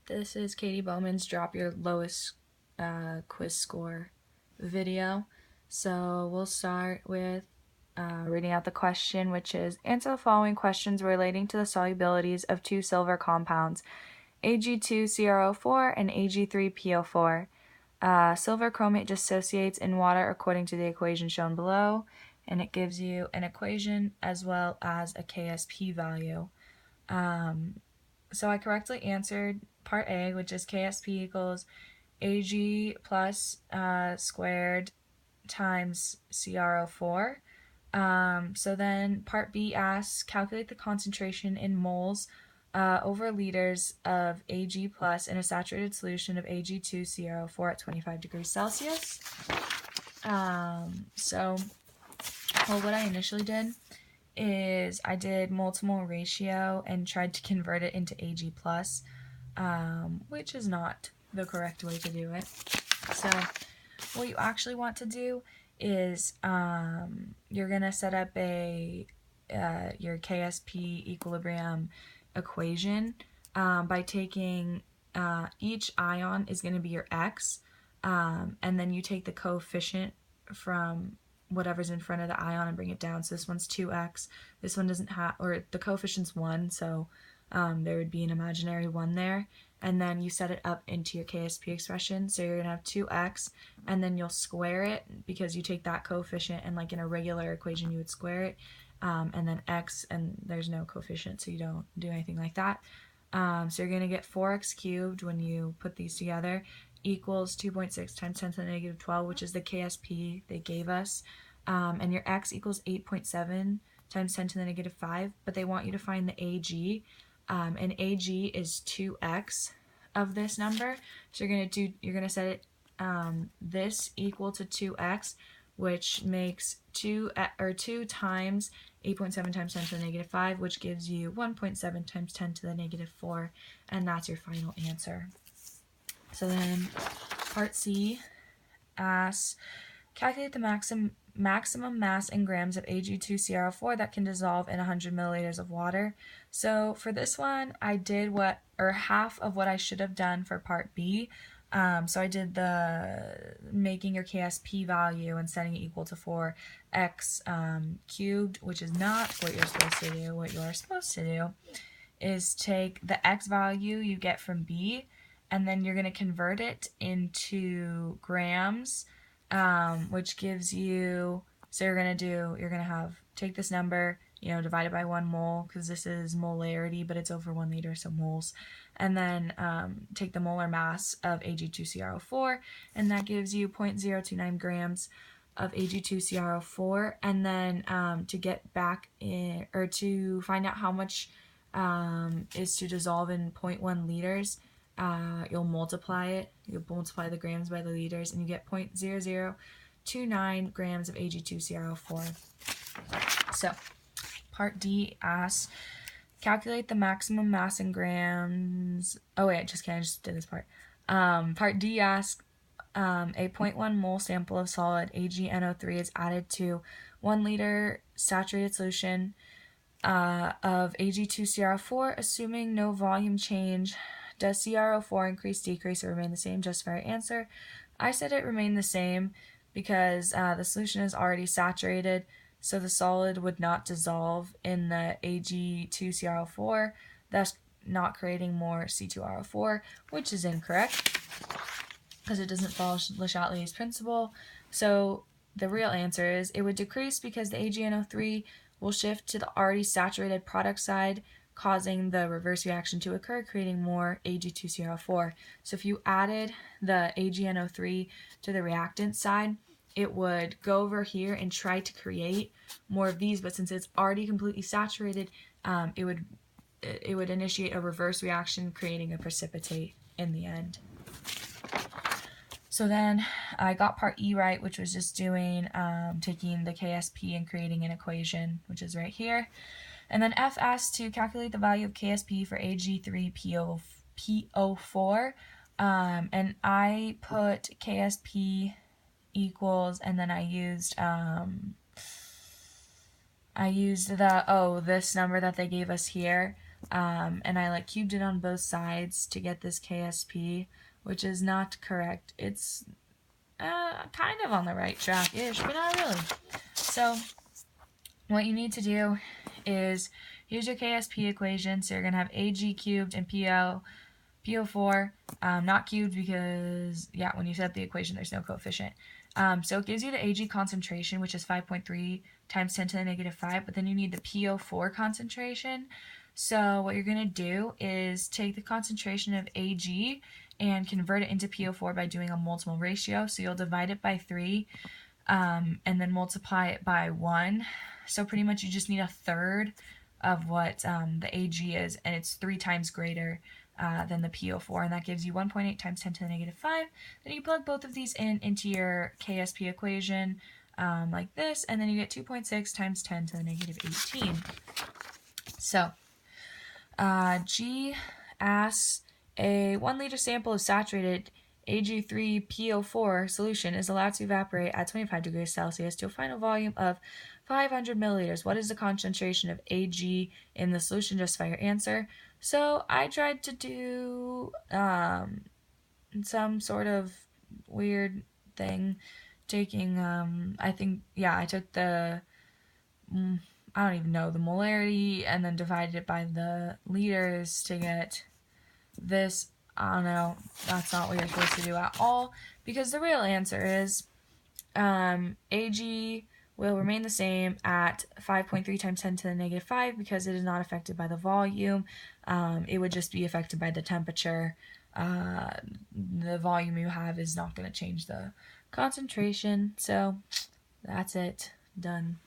This is Katie Bowman's Drop Your Lowest Quiz Score video. So we'll start with reading out the question, which is, answer the following questions relating to the solubilities of two silver compounds, Ag2CrO4 and Ag3PO4. Silver chromate dissociates in water according to the equation shown below, and it gives you an equation as well as a KSP value. So I correctly answered part A, which is KSP equals Ag plus squared times CrO4. So then part B asks, calculate the concentration in moles over liters of Ag plus in a saturated solution of Ag2CrO4 at 25 degrees Celsius. What I initially did is I did mole to mole ratio and tried to convert it into Ag plus, which is not the correct way to do it. So what you actually want to do is you're going to set up your KSP equilibrium equation by taking each ion is going to be your X, and then you take the coefficient from whatever's in front of the ion and bring it down. So this one's 2x, this one doesn't have, or the coefficient's 1, so there would be an imaginary 1 there, and then you set it up into your KSP expression. So you're going to have 2x, and then you'll square it because you take that coefficient, and like in a regular equation you would square it, and then x, and there's no coefficient, so you don't do anything like that. So you're going to get 4x cubed when you put these together equals 2.6 times 10 to the negative 12, which is the KSP they gave us, and your x equals 8.7 times 10 to the negative 5, but they want you to find the Ag, and Ag is 2x of this number, so you're gonna set it this equal to 2x, which makes 2 times 8.7 times 10 to the negative 5, which gives you 1.7 times 10 to the negative 4, and that's your final answer. So then part C asks, calculate the maximum mass in grams of Ag2CrO4 that can dissolve in 100 milliliters of water. So for this one, I did half of what I should have done for part B. So I did the making your KSP value and setting it equal to 4x cubed, which is not what you're supposed to do. What you are supposed to do is take the x value you get from B, and then you're going to convert it into grams, which gives you, so you're going to take this number, divide it by 1 mole, because this is molarity, but it's over 1 liter, so moles, and then take the molar mass of Ag2CrO4, and that gives you 0.029 grams of Ag2CrO4, and then to get back in, or to find out how much is to dissolve in 0.1 liters, you'll multiply the grams by the liters, and you get 0.0029 grams of Ag2CrO4. So part D asks, calculate the maximum mass in grams. Oh wait, I just did this part. Part D asks, a 0.1 mole sample of solid AgNO3 is added to 1 liter saturated solution of Ag2CrO4, assuming no volume change. Does CrO4 increase, decrease, or remain the same? Justify your answer. I said it remained the same because the solution is already saturated, so the solid would not dissolve in the Ag2CrO4, thus not creating more C2RO4, which is incorrect because it doesn't follow Le Chatelier's principle. So the real answer is it would decrease because the AgNO3 will shift to the already saturated product side, causing the reverse reaction to occur, creating more Ag2CrO4. So if you added the AgNO3 to the reactant side, it would go over here and try to create more of these, but since it's already completely saturated, it would initiate a reverse reaction, creating a precipitate in the end. So then I got part E right, which was just doing, taking the KSP and creating an equation, which is right here. And then F asks to calculate the value of KSP for Ag3PO4, and I put KSP equals, and then I used this number that they gave us here, and I like cubed it on both sides to get this KSP, which is not correct. It's kind of on the right track-ish, but not really. So what you need to do is, here's your KSP equation. So you're going to have AG cubed and PO4, not cubed because, yeah, when you set up the equation, there's no coefficient. So it gives you the AG concentration, which is 5.3 times 10 to the negative 5, but then you need the PO4 concentration. So what you're going to do is take the concentration of AG and convert it into PO4 by doing a multiple ratio. So you'll divide it by 3 and then multiply it by 1. So pretty much you just need a third of what the AG is, and it's 3 times greater than the PO4, and that gives you 1.8 times 10 to the negative 5. Then you plug both of these into your KSP equation like this, and then you get 2.6 times 10 to the negative 18. So G asks, a 1 liter sample of saturated Ag3PO4 solution is allowed to evaporate at 25 degrees Celsius to a final volume of 500 milliliters. What is the concentration of Ag in the solution? Justify your answer. So I tried to do some sort of weird thing, taking, I took the, I don't even know, the molarity, and then divided it by the liters to get this. I don't know, that's not what you're supposed to do at all, because the real answer is Ag will remain the same at 5.3 times 10 to the negative 5 because it is not affected by the volume. It would just be affected by the temperature. The volume you have is not going to change the concentration. So that's it. Done.